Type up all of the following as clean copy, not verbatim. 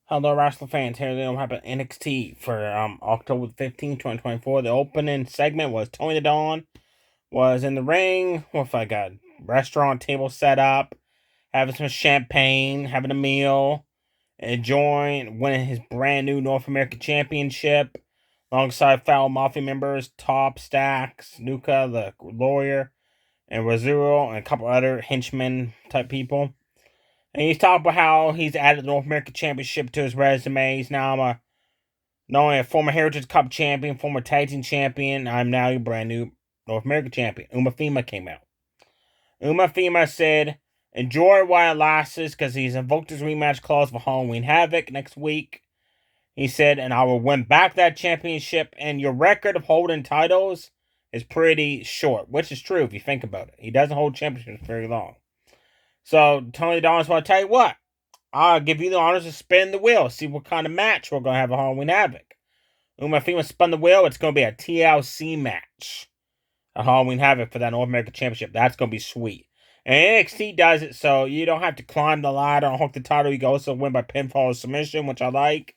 Hello, wrestling fans. Here they don't have an NXT for October 15th, 2024. The opening segment was Tony the Dawn was in the ring with like a restaurant table set up, having some champagne, having a meal, enjoying winning his brand new North American Championship alongside fellow Mafia members Top Stacks, Nuka the lawyer, and Razuro, and a couple other henchmen type people. And he's talking about how he's added the North American Championship to his resume. He's now not only a former Heritage Cup champion, former tag team champion. I'm now a brand new North American champion. Umafima came out. Umafima said, "Enjoy while it lasts," because he's invoked his rematch clause for Halloween Havoc next week. He said, "And I will win back that championship. And your record of holding titles is pretty short," which is true if you think about it. He doesn't hold championships very long. So Tony Don's want to tell you what. I'll give you the honors to spin the wheel. See what kind of match we're going to have at Halloween Havoc. Umafima spun the wheel. It's going to be a TLC match at Halloween Havoc for that North American Championship. That's going to be sweet. And NXT does it so you don't have to climb the ladder and hook the title. You can also win by pinfall or submission, which I like.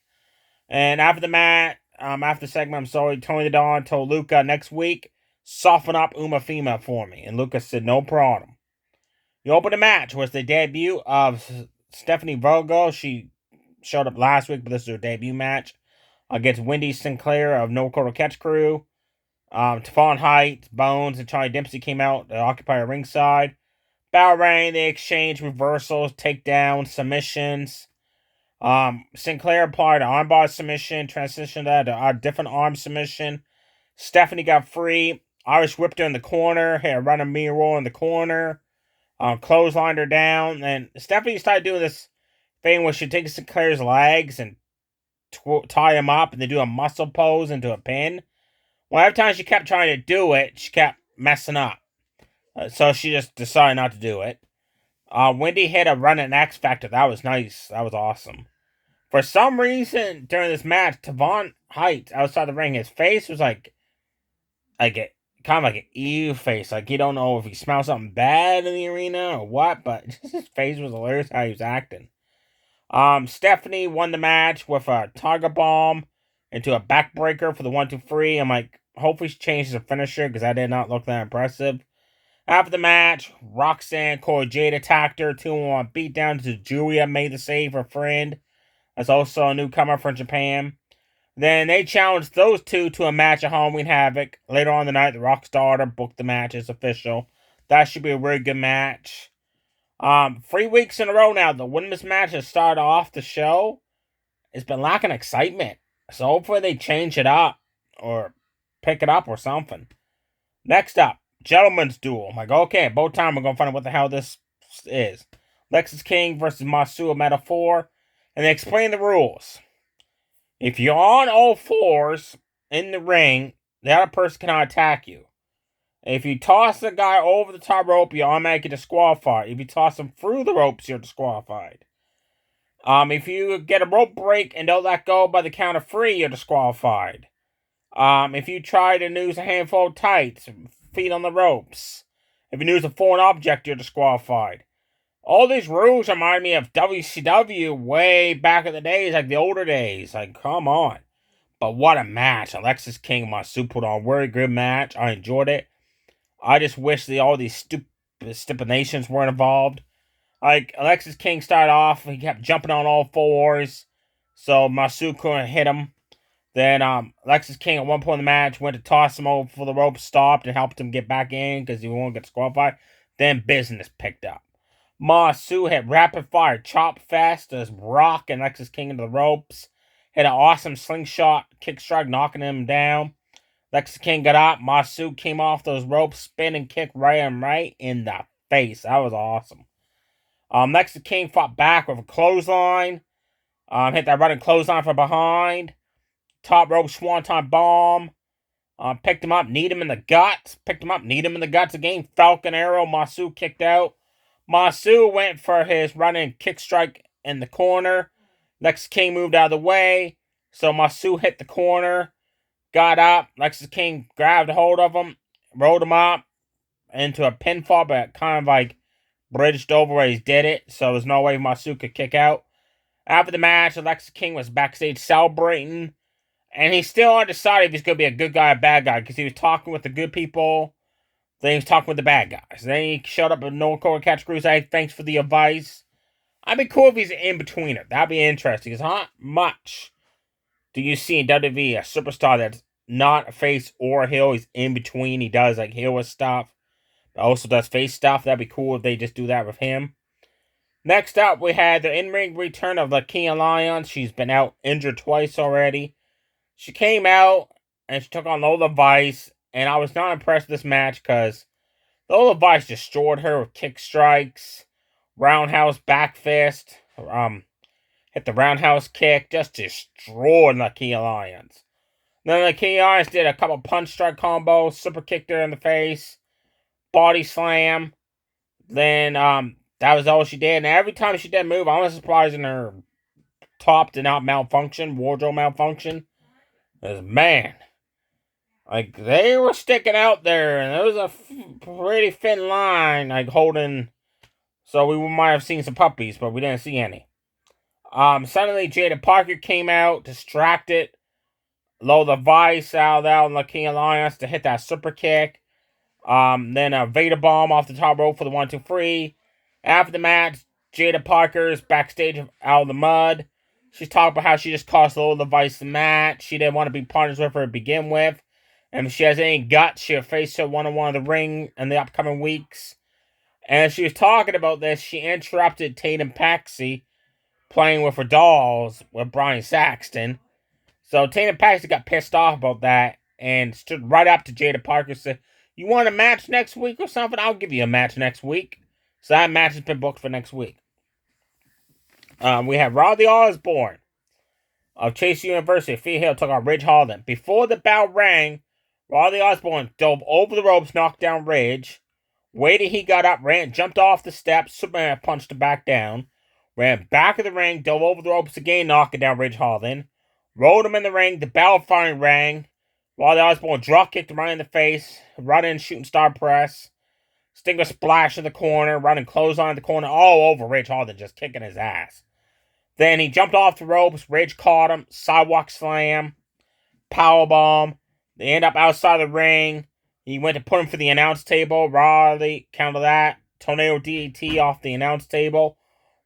And after the match, after the segment, Tony the Dawn told Luca next week, soften up Umafima for me. And Luca said, no problem. The opening match was the debut of Stephanie Virgo. She showed up last week, but this is her debut match against Wendy Sinclair of No Dakota Catch Crew. Tefon Heights, Bones, and Charlie Dempsey came out to occupy a ringside. Battle Rain, they exchanged reversals, takedowns, submissions. Sinclair applied an armbar submission, transitioned that to a different arm submission. Stephanie got free. Irish whipped her in the corner, had a running mirror roll in the corner. Clotheslined her down, and Stephanie started doing this thing where she takes Sinclair's legs and tie him up, and they do a muscle pose into a pin. Well, every time she kept trying to do it, she kept messing up. So she just decided not to do it. Wendy hit a run at X Factor. That was nice. That was awesome. For some reason, during this match, Tefon Heights outside the ring, his face was like kind of like an ew face. Like, you don't know if he smelled something bad in the arena or what, but his face was hilarious how he was acting. Stephanie won the match with a Tiger Bomb into a backbreaker for the 1-2-3. I'm like, hopefully she changes her finisher because that did not look that impressive. After the match, Roxanne Cora Jade attacked her. 2-1 beatdown to Julia made the save her friend. That's also a newcomer from Japan. Then they challenged those two to a match at Halloween Havoc. Later on in the night, the Rock's daughter booked the match as official. That should be a really good match. 3 weeks in a row now, the women's match has started off the show. It's been lacking excitement. So hopefully they change it up or pick it up or something. Next up, Gentleman's Duel. I'm like, okay, both time we're going to find out what the hell this is. Lexis King versus Masu Metaphor. And they explain the rules. If you're on all fours in the ring, the other person cannot attack you. If you toss the guy over the top rope, you're automatically disqualified. If you toss him through the ropes, you're disqualified. If you get a rope break and don't let go by the count of 3, you're disqualified. If you try to use a handful of tights, feet on the ropes. If you use a foreign object, you're disqualified. All these rules remind me of WCW way back in the days, like the older days. Like, come on. But what a match. Alexis King and Masu put on a very good match. I enjoyed it. I just wish that all these stupid stipulations weren't involved. Like, Alexis King started off, he kept jumping on all fours, so Masu couldn't hit him. Then Alexis King at one point in the match went to toss him over for the rope, stopped, and helped him get back in because he won't get disqualified. Then business picked up. Masu hit rapid fire chop fest as Brock and Alexis King into the ropes. Hit an awesome slingshot kick strike, knocking him down. Alexis King got up. Masu came off those ropes, spin and kick right in the face. That was awesome. Alexis King fought back with a clothesline. Hit that running clothesline from behind. Top rope swanton bomb. Picked him up, kneed him in the guts. Picked him up, kneed him in the guts again. Falcon arrow. Masu kicked out. Masu went for his running kick strike in the corner. Lexis King moved out of the way. So Masu hit the corner. Got up. Lexis King grabbed hold of him. Rolled him up into a pinfall, but kind of like bridged over where he did it. So there's no way Masu could kick out. After the match, Alexa King was backstage celebrating, and he's still undecided if he's going to be a good guy or bad guy, because he was talking with the good people, then he was talking with the bad guys. Then he showed up at No Core Catch Crusade, thanks for the advice. I'd be cool if he's an in-betweener. That'd be interesting, because not much do you see in WWE a superstar that's not a face or a heel. He's in between. He does like heel stuff, but also does face stuff. That'd be cool if they just do that with him. Next up, we had the in-ring return of Lakia Lyons. She's been out injured twice already. She came out and she took on Lola Vice, and I was not impressed with this match because Lola Vice destroyed her with kick strikes, roundhouse back fist, hit the roundhouse kick, just destroyed Lakia Lyons. Then Lakia Lyons did a couple punch strike combos, super kicked her in the face, body slam. Then that was all she did. And every time she did move, I was surprised in her top did not malfunction, wardrobe malfunction. Because, man, like, they were sticking out there, and there was a pretty thin line, like, holding. So we might have seen some puppies, but we didn't see any. Suddenly, Jada Parker came out, distracted Lola Vice out and Lakia Lyons to hit that super kick. Then a Vader bomb off the top rope for the 1-2-3. After the match, Jada Parker is backstage out of the mud. She's talking about how she just cost Lola Vice the match. She didn't want to be partners with her to begin with. And if she has any guts, she'll face her one-on-one in the ring in the upcoming weeks. And as she was talking about this, she interrupted Tatum Paxi playing with her dolls with Brian Saxton. So Tatum Paxi got pissed off about that and stood right up to Jada Parker and said, "You want a match next week or something? I'll give you a match next week." So that match has been booked for next week. We have Roddy Osborne of Chase University. Fee Hill took on Ridge Holland. Before the bell rang, Roddy Osborne dove over the ropes, knocked down Ridge. Waited, he got up, jumped off the steps. Superman punched him back down. Ran back of the ring, dove over the ropes again, knocking down Ridge Holland. Rolled him in the ring. The bell finally rang. Roddy Osborne drop kicked him right in the face. Running shooting star press. Stinger splash in the corner. Running clothesline in the corner. All over Ridge Holland, just kicking his ass. Then he jumped off the ropes. Ridge caught him. Sidewalk slam. Powerbomb. They end up outside the ring. He went to put him for the announce table. Roddy counter that. Tornado DDT off the announce table.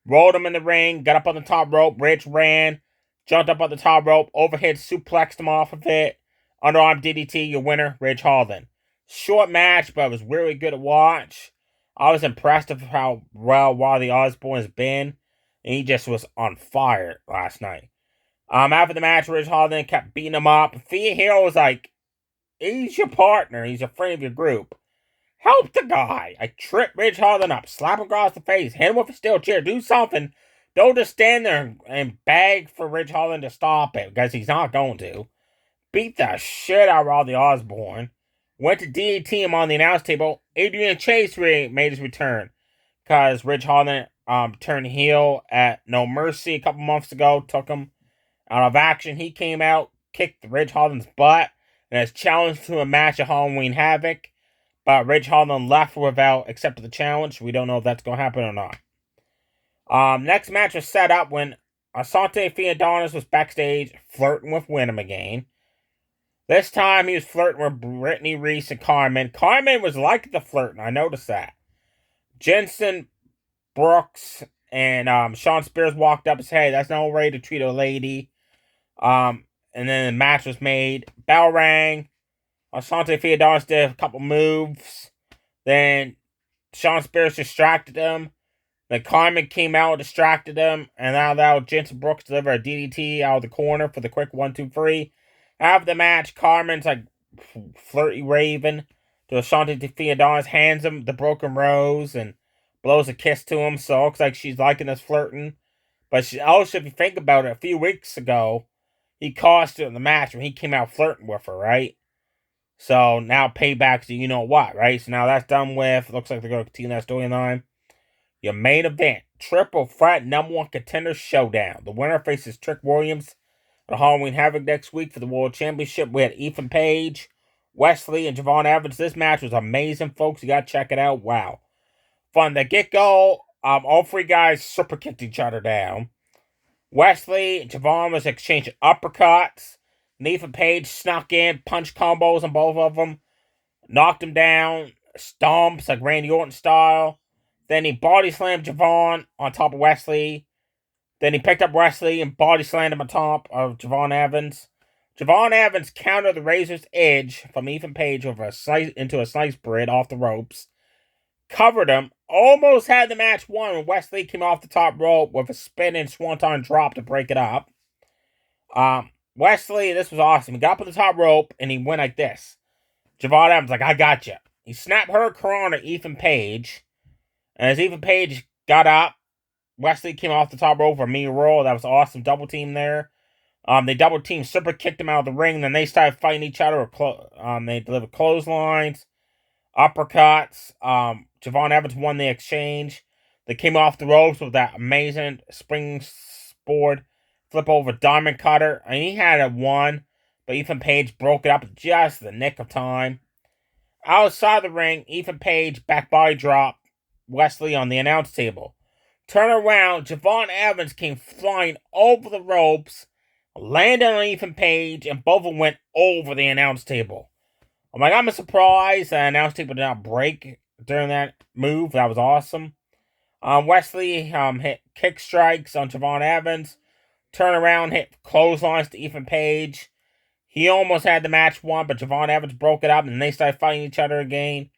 Rolled him in the ring. Got up on the top rope. Ridge ran. Jumped up on the top rope. Overhead suplexed him off of it. Underarm DDT. Your winner, Ridge Holland. Short match, but it was really good to watch. I was impressed with how well Roddy Osborne has been. And he just was on fire last night. After the match, Ridge Holland kept beating him up. Fee Hero was like, he's your partner. He's a friend of your group. Help the guy. I trip Ridge Holland up. Slap him across the face. Hit him with a steel chair. Do something. Don't just stand there and beg for Ridge Holland to stop it, because he's not going to. Beat the shit out of Roddy Osborne. Went to DDT him on the announce table. Adrian Chase made his return, because Ridge Holland turned heel at No Mercy a couple months ago. Took him out of action. He came out, kicked Ridge Holland's butt, and has challenged to a match at Halloween Havoc. But Ridge Holland left without accepting the challenge. We don't know if that's going to happen or not. Next match was set up when Asante Theodonis was backstage flirting with Wyndham again. This time he was flirting with Brittany Reese and Carmen. Carmen was like the flirting. I noticed that. Jensen Brooks and Sean Spears walked up and said, "Hey, that's no way to treat a lady." And then the match was made. Bell rang. Asante Theodonis did a couple moves. Then Sean Spears distracted him. Then Carmen came out, distracted him, and now allowed Jensen Brooks to deliver a DDT out of the corner for the quick 1-2-3. After the match, Carmen's like flirty raving to Asante Theodonis, hands him the broken rose and blows a kiss to him. So it looks like she's liking this flirting. But she also, if you think about it, a few weeks ago, he cost her in the match when he came out flirting with her, right? So now payback's the you know what, right? So now that's done with. Looks like they're going to continue that storyline. Your main event, triple threat number one contender showdown. The winner faces Trick Williams at Halloween Havoc next week for the World Championship. We had Ethan Page, Wesley, and Javon Evans. This match was amazing, folks. You got to check it out. Wow. From the get-go, all three guys super kicked each other down. Wesley and Javon was exchanging uppercuts. Nathan Page snuck in, punch combos on both of them, knocked him down, stomps like Randy Orton style. Then he body slammed Javon on top of Wesley. Then he picked up Wesley and body slammed him on top of Javon Evans. Javon Evans countered the Razor's Edge from Ethan Page into a slice bread off the ropes. Covered him, almost had the match won when Wesley came off the top rope with a spinning swanton drop to break it up. Wesley, this was awesome. He got up on the top rope and he went like this. Javon Evans like, I got you. He snapped Hurricanrana to Ethan Page. And as Ethan Page got up, Wesley came off the top rope for a Mia roll. That was awesome. Double team there. They double team, super kicked him out of the ring. Then they started fighting each other. They delivered clotheslines, uppercuts. Javon Evans won the exchange. They came off the ropes with that amazing springboard flip over diamond cutter. And he had it won, but Ethan Page broke it up just the nick of time. Outside the ring, Ethan Page back body drop Wesley on the announce table. Turn around, Javon Evans came flying over the ropes, landed on Ethan Page, and both of them went over the announce table. I'm like, I'm surprised the announce table did not break during that move. That was awesome. Wesley hit kick strikes on Javon Evans. Turn around, hit clotheslines to Ethan Page. He almost had the match won, but Javon Evans broke it up, and they started fighting each other again.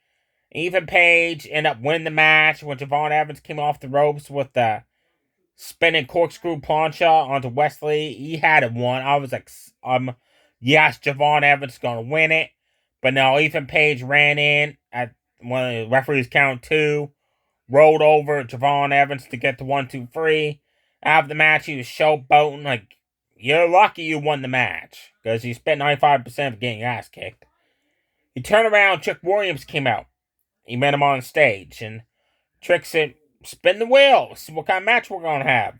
Ethan Page ended up winning the match when Javon Evans came off the ropes with the spinning corkscrew plancha onto Wesley. He had it won. I was like, yes, Javon Evans is going to win it. But no, Ethan Page ran in at one of the referees count 2, rolled over Javon Evans to get the 1-2-3. After the match, he was showboating like, you're lucky you won the match because you spent 95% of getting your ass kicked. He turned around, Trick Williams came out. He met him on stage, and Trick said, spin the wheel, see what kind of match we're going to have.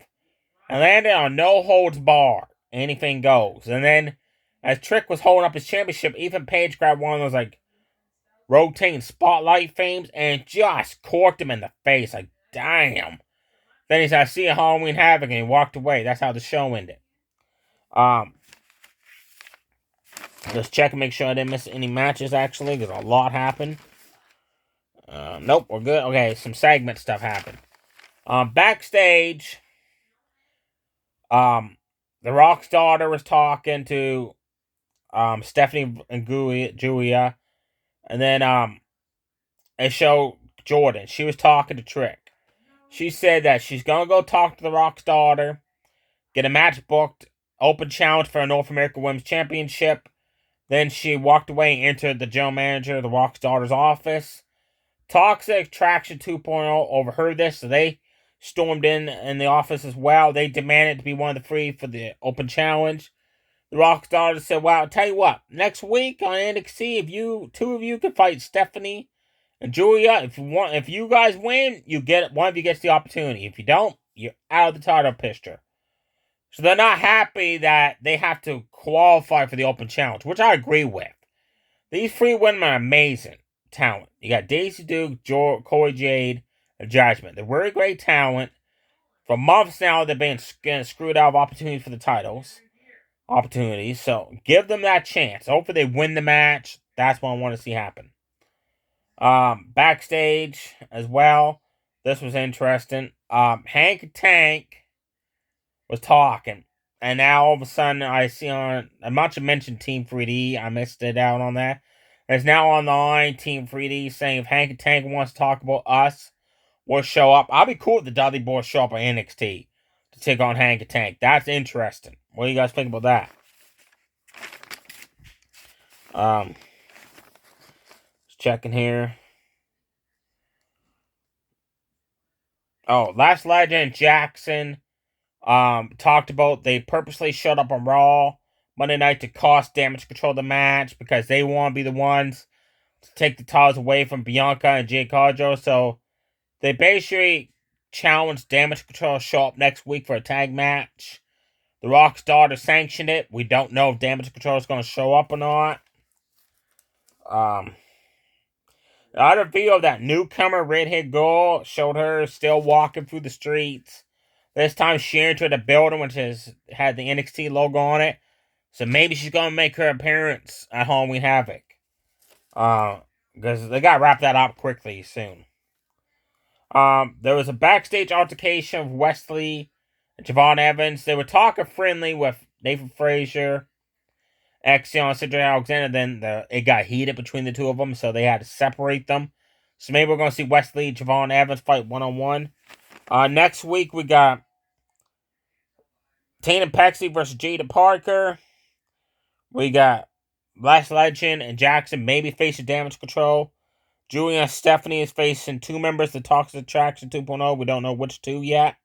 And landed on no holds barred. Anything goes. And then, as Trick was holding up his championship, Ethan Page grabbed one of those, like, rotating spotlight frames and just corked him in the face. Like, damn. Then he said, I see a Halloween Havoc, and he walked away. That's how the show ended. Just check and make sure I didn't miss any matches, actually, because a lot happened. Nope, we're good. Okay, some segment stuff happened. Backstage, The Rock's daughter was talking to Stephanie and Julia, and then it showed Jordan. She was talking to Trick. She said that she's gonna go talk to The Rock's daughter, get a match booked, open challenge for a North American Women's Championship. Then she walked away and entered the general manager of The Rock's daughter's office. Toxic Attraction 2.0 overheard this, so they stormed in the office as well. They demanded to be one of the 3 for the open challenge. The Rock's daughter said, well, I'll tell you what, next week on NXT, if you 2 of you can fight Stephanie and Julia, if you guys win, one of you gets the opportunity. If you don't, you're out of the title picture. So they're not happy that they have to qualify for the open challenge, which I agree with. These 3 women are amazing talent. You got Daisy Duke, Corey Jade, and Judgment. They're really great talent. For months now, they've been getting screwed out of opportunities for the titles. So give them that chance. Hopefully they win the match. That's what I want to see happen. Backstage as well. This was interesting. Hank Tank was talking. And now all of a sudden I see on, I much mentioned Team 3D. I missed it out on that. There's now on the line Team 3D saying if Hank Tank wants to talk about us, we'll show up. I'll be cool if the Dudley Boys show up on NXT to take on Hank Tank. That's interesting. What do you guys think about that? Just checking here. Oh, Last Legend Jackson talked about they purposely showed up on Raw Monday night to cost Damage Control the match because they want to be the ones to take the titles away from Bianca and Jade Cargill. So they basically challenged Damage Control to show up next week for a tag match. The Rock's daughter sanctioned it. We don't know if Damage Control is going to show up or not. The other video of that newcomer redhead girl showed her still walking through the streets. This time she entered the building, which had the NXT logo on it. So maybe she's gonna make her appearance at Halloween Havoc. Because they gotta wrap that up quickly soon. There was a backstage altercation of Wesley and Javon Evans. They were talking friendly with Nathan Frazier, Axiom, and Cedric Alexander. Then it got heated between the two of them, so they had to separate them. So maybe we're gonna see Wesley and Javon Evans fight 1-on-1. Next week we got Tatum Paxley versus Jada Parker. We got Last Legend and Jackson maybe facing Damage Control. Julia and Stephanie is facing two members of the Toxic Attraction 2.0. We don't know which two yet.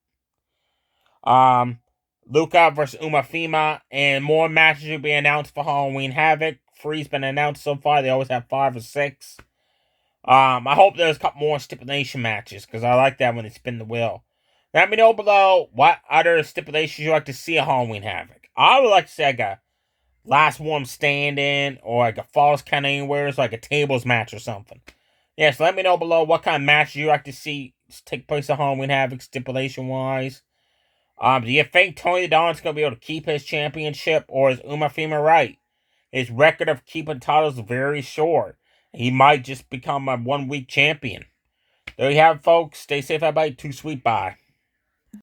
Luca versus Umafima, and more matches will be announced for Halloween Havoc. Three's been announced so far. They always have 5 or 6. I hope there's a couple more stipulation matches, because I like that when they spin the wheel. Let me know below what other stipulations you like to see at Halloween Havoc. I would like to see like a last one standing, or like a falls count anywhere, so like a tables match or something. Yes, let me know below what kind of match you like to see take place at Halloween Havoc stipulation-wise. Do you think Tony the Don's going to be able to keep his championship, or is Umafima right? His record of keeping titles is very short. He might just become a one-week champion. There you have it, folks. Stay safe, everybody. Too sweet. Bye.